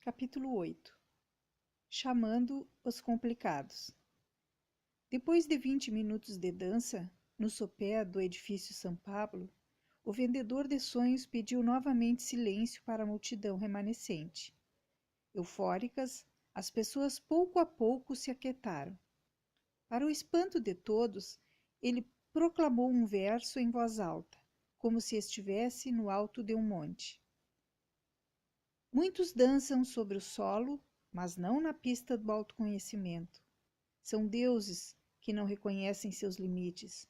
Capítulo 8. Chamando os complicados. Depois de 20 minutos de dança, no sopé do edifício São Pablo, o vendedor de sonhos pediu novamente silêncio para a multidão remanescente. Eufóricas, as pessoas pouco a pouco se aquietaram. Para o espanto de todos, ele proclamou um verso em voz alta, como se estivesse no alto de um monte. Muitos dançam sobre o solo, mas não na pista do autoconhecimento. São deuses que não reconhecem seus limites.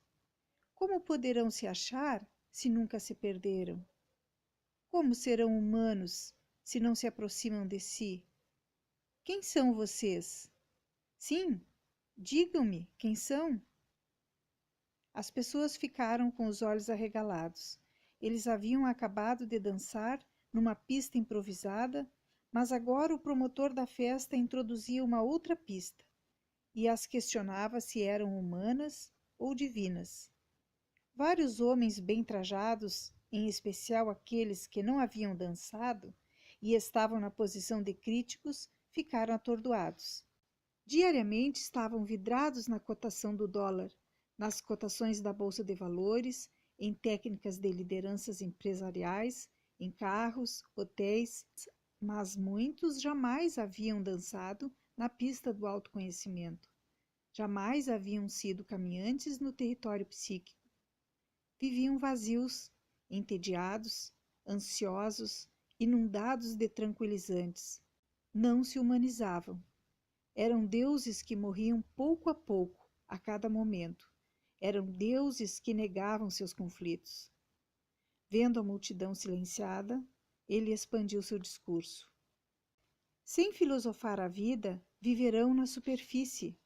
Como poderão se achar se nunca se perderam? Como serão humanos se não se aproximam de si? Quem são vocês? Sim, digam-me quem são. As pessoas ficaram com os olhos arregalados. Eles haviam acabado de dançar numa pista improvisada, mas agora o promotor da festa introduzia uma outra pista e as questionava se eram humanas ou divinas. Vários homens bem trajados, em especial aqueles que não haviam dançado e estavam na posição de críticos, ficaram atordoados. Diariamente estavam vidrados na cotação do dólar, nas cotações da Bolsa de Valores, em técnicas de lideranças empresariais, em carros, hotéis, mas muitos jamais haviam dançado na pista do autoconhecimento. Jamais haviam sido caminhantes no território psíquico. Viviam vazios, entediados, ansiosos, inundados de tranquilizantes. Não se humanizavam. Eram deuses que morriam pouco a pouco, a cada momento. Eram deuses que negavam seus conflitos. Vendo a multidão silenciada, ele expandiu seu discurso. Sem filosofar a vida, viverão na superfície.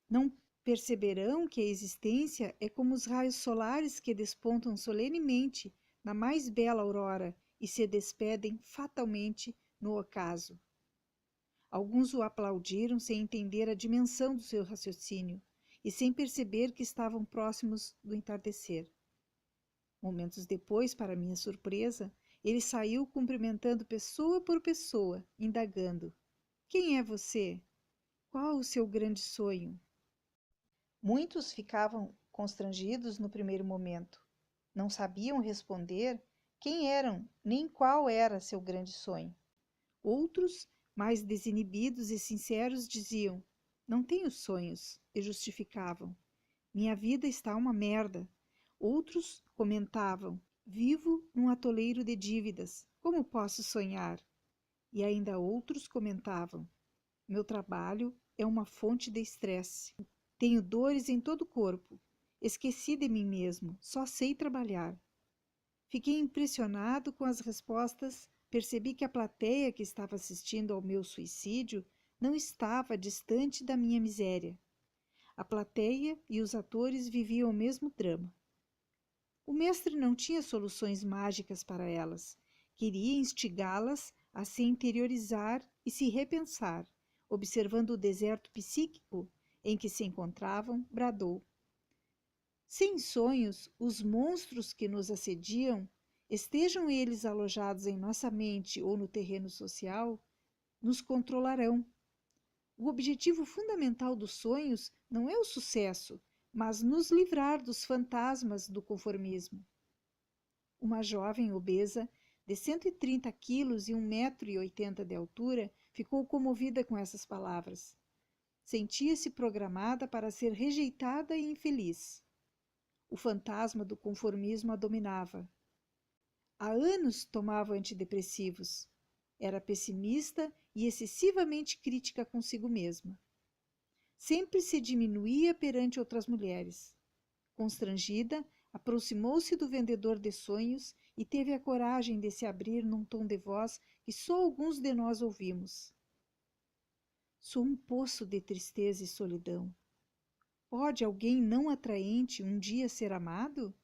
Não perceberão que a existência é como os raios solares que despontam solenemente na mais bela aurora e se despedem fatalmente no ocaso. Alguns o aplaudiram sem entender a dimensão do seu raciocínio e sem perceber que estavam próximos do entardecer. Momentos depois, para minha surpresa, ele saiu cumprimentando pessoa por pessoa, indagando: quem é você? Qual o seu grande sonho? Muitos ficavam constrangidos no primeiro momento. Não sabiam responder quem eram nem qual era seu grande sonho. Outros, mais desinibidos e sinceros, diziam: não tenho sonhos, e justificavam: minha vida está uma merda. Outros comentavam: vivo num atoleiro de dívidas, como posso sonhar? E ainda outros comentavam: meu trabalho é uma fonte de estresse. Tenho dores em todo o corpo. Esqueci de mim mesmo, só sei trabalhar. Fiquei impressionado com as respostas. Percebi que a plateia que estava assistindo ao meu suicídio não estava distante da minha miséria. A plateia e os atores viviam o mesmo drama. O mestre não tinha soluções mágicas para elas. Queria instigá-las a se interiorizar e se repensar. Observando o deserto psíquico em que se encontravam, bradou: sem sonhos, os monstros que nos assediam, estejam eles alojados em nossa mente ou no terreno social, nos controlarão. O objetivo fundamental dos sonhos não é o sucesso, mas nos livrar dos fantasmas do conformismo. Uma jovem obesa, de 130 quilos e 1,80 m de altura, ficou comovida com essas palavras. Sentia-se programada para ser rejeitada e infeliz. O fantasma do conformismo a dominava. Há anos tomava antidepressivos. Era pessimista e excessivamente crítica consigo mesma. Sempre se diminuía perante outras mulheres. Constrangida, aproximou-se do vendedor de sonhos e teve a coragem de se abrir num tom de voz que só alguns de nós ouvimos. Sou um poço de tristeza e solidão. Pode alguém não atraente um dia ser amado?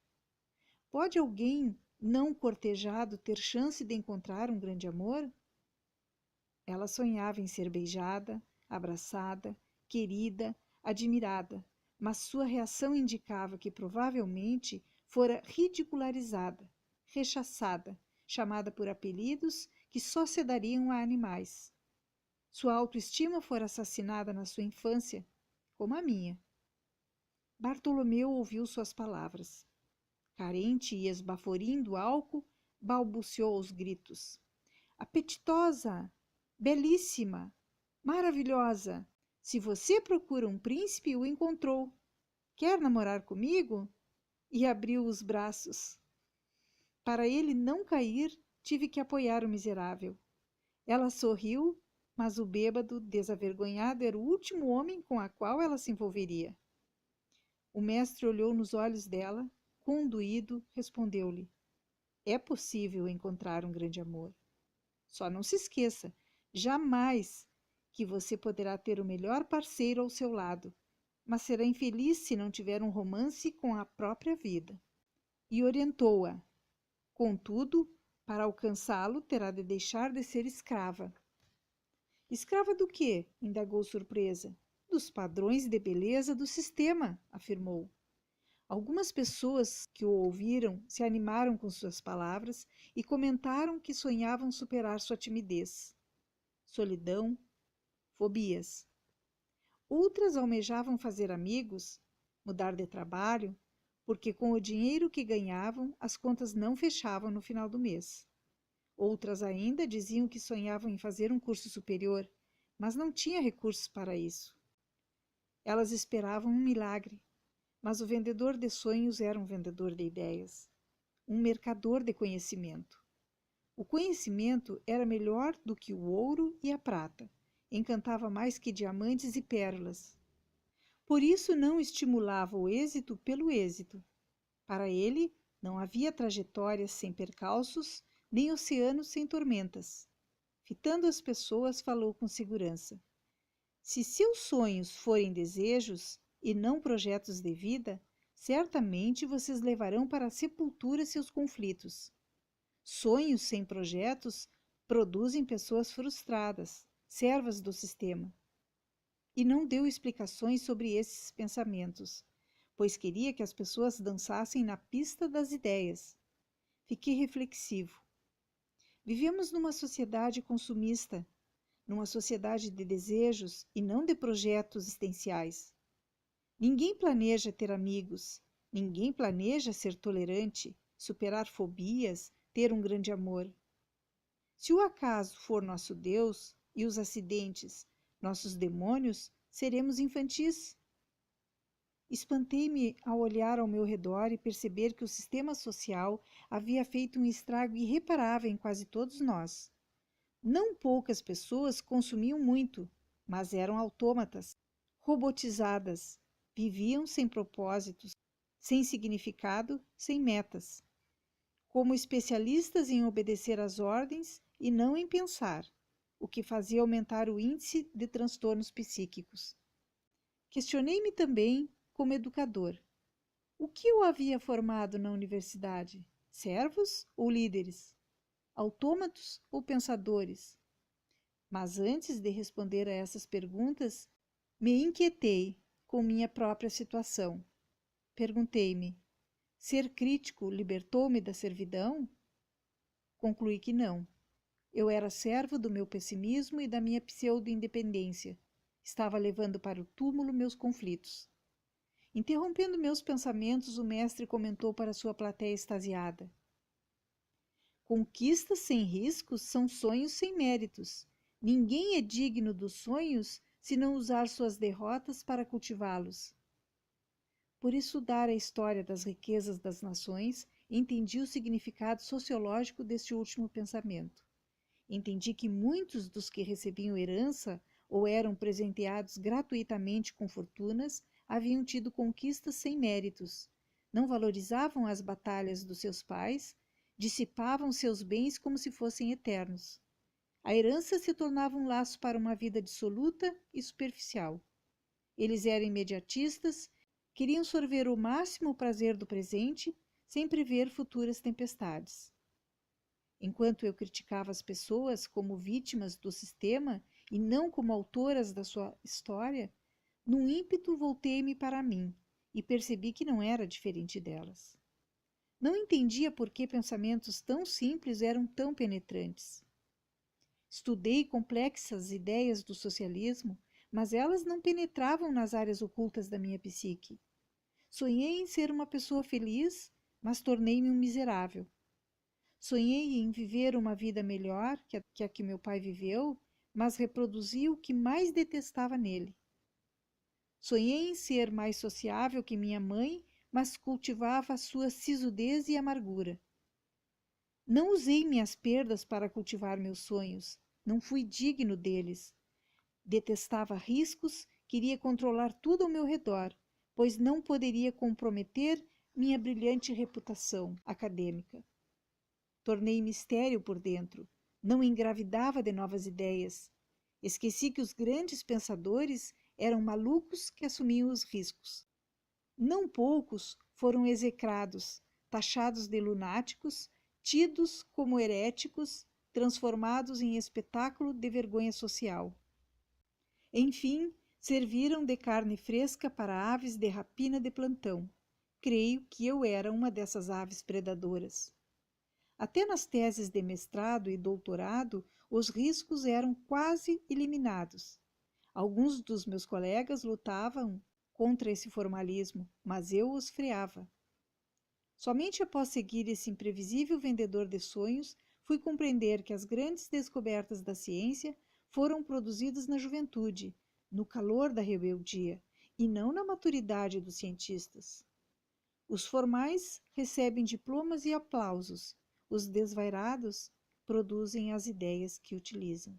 Pode alguém não cortejado ter chance de encontrar um grande amor? Ela sonhava em ser beijada, abraçada, querida, admirada, mas sua reação indicava que provavelmente fora ridicularizada, rechaçada, chamada por apelidos que só se dariam a animais. Sua autoestima fora assassinada na sua infância, como a minha. Bartolomeu ouviu suas palavras. Carente e esbaforindo álcool, balbuciou os gritos. Apetitosa, belíssima, maravilhosa. Se você procura um príncipe, o encontrou. Quer namorar comigo? E abriu os braços. Para ele não cair, tive que apoiar o miserável. Ela sorriu, mas o bêbado, desavergonhado, era o último homem com a qual ela se envolveria. O mestre olhou nos olhos dela, conduído, respondeu-lhe: é possível encontrar um grande amor. Só não se esqueça, jamais, que você poderá ter o melhor parceiro ao seu lado, mas será infeliz se não tiver um romance com a própria vida. E orientou-a. Contudo, para alcançá-lo, terá de deixar de ser escrava. Escrava do quê? Indagou surpresa. Dos padrões de beleza do sistema, afirmou. Algumas pessoas que o ouviram se animaram com suas palavras e comentaram que sonhavam superar sua timidez, solidão, fobias. Outras almejavam fazer amigos, mudar de trabalho, porque com o dinheiro que ganhavam as contas não fechavam no final do mês. Outras ainda diziam que sonhavam em fazer um curso superior, mas não tinha recursos para isso. Elas esperavam um milagre, mas o vendedor de sonhos era um vendedor de ideias, um mercador de conhecimento. O conhecimento era melhor do que o ouro e a prata, encantava mais que diamantes e pérolas. Por isso não estimulava o êxito pelo êxito. Para ele, não havia trajetórias sem percalços, nem oceanos sem tormentas. Fitando as pessoas, falou com segurança. Se seus sonhos forem desejos e não projetos de vida, certamente vocês levarão para a sepultura seus conflitos. Sonhos sem projetos produzem pessoas frustradas, servas do sistema. E não deu explicações sobre esses pensamentos, pois queria que as pessoas dançassem na pista das ideias. Fiquei reflexivo. Vivemos numa sociedade consumista, numa sociedade de desejos e não de projetos existenciais. Ninguém planeja ter amigos, ninguém planeja ser tolerante, superar fobias, ter um grande amor. Se o acaso for nosso Deus e os acidentes nossos demônios, seremos infantis. Espantei-me ao olhar ao meu redor e perceber que o sistema social havia feito um estrago irreparável em quase todos nós. Não poucas pessoas consumiam muito, mas eram autômatas, robotizadas, viviam sem propósitos, sem significado, sem metas, como especialistas em obedecer às ordens e não em pensar, o que fazia aumentar o índice de transtornos psíquicos. Questionei-me também como educador. O que eu havia formado na universidade? Servos ou líderes? Autômatos ou pensadores? Mas antes de responder a essas perguntas, me inquietei com minha própria situação. Perguntei-me, ser crítico libertou-me da servidão? Concluí que não. Eu era servo do meu pessimismo e da minha pseudo-independência. Estava levando para o túmulo meus conflitos. Interrompendo meus pensamentos, o mestre comentou para sua plateia extasiada. Conquistas sem riscos são sonhos sem méritos. Ninguém é digno dos sonhos se não usar suas derrotas para cultivá-los. Por estudar a história das riquezas das nações, entendi o significado sociológico deste último pensamento. Entendi que muitos dos que recebiam herança ou eram presenteados gratuitamente com fortunas haviam tido conquistas sem méritos, não valorizavam as batalhas dos seus pais, dissipavam seus bens como se fossem eternos. A herança se tornava um laço para uma vida dissoluta e superficial. Eles eram imediatistas, queriam sorver o máximo prazer do presente, sem prever futuras tempestades. Enquanto eu criticava as pessoas como vítimas do sistema e não como autoras da sua história, num ímpeto voltei-me para mim e percebi que não era diferente delas. Não entendia por que pensamentos tão simples eram tão penetrantes. Estudei complexas ideias do socialismo, mas elas não penetravam nas áreas ocultas da minha psique. Sonhei em ser uma pessoa feliz, mas tornei-me um miserável. Sonhei em viver uma vida melhor que a que meu pai viveu, mas reproduzi o que mais detestava nele. Sonhei em ser mais sociável que minha mãe, mas cultivava a sua sisudez e amargura. Não usei minhas perdas para cultivar meus sonhos, não fui digno deles. Detestava riscos, queria controlar tudo ao meu redor, pois não poderia comprometer minha brilhante reputação acadêmica. Tornei-me estéril por dentro, não engravidava de novas ideias. Esqueci que os grandes pensadores eram malucos que assumiam os riscos. Não poucos foram execrados, taxados de lunáticos, tidos como heréticos, transformados em espetáculo de vergonha social. Enfim, serviram de carne fresca para aves de rapina de plantão. Creio que eu era uma dessas aves predadoras. Até nas teses de mestrado e doutorado, os riscos eram quase eliminados. Alguns dos meus colegas lutavam contra esse formalismo, mas eu os freava. Somente após seguir esse imprevisível vendedor de sonhos, fui compreender que as grandes descobertas da ciência foram produzidas na juventude, no calor da rebeldia, e não na maturidade dos cientistas. Os formais recebem diplomas e aplausos, os desvairados produzem as ideias que utilizam.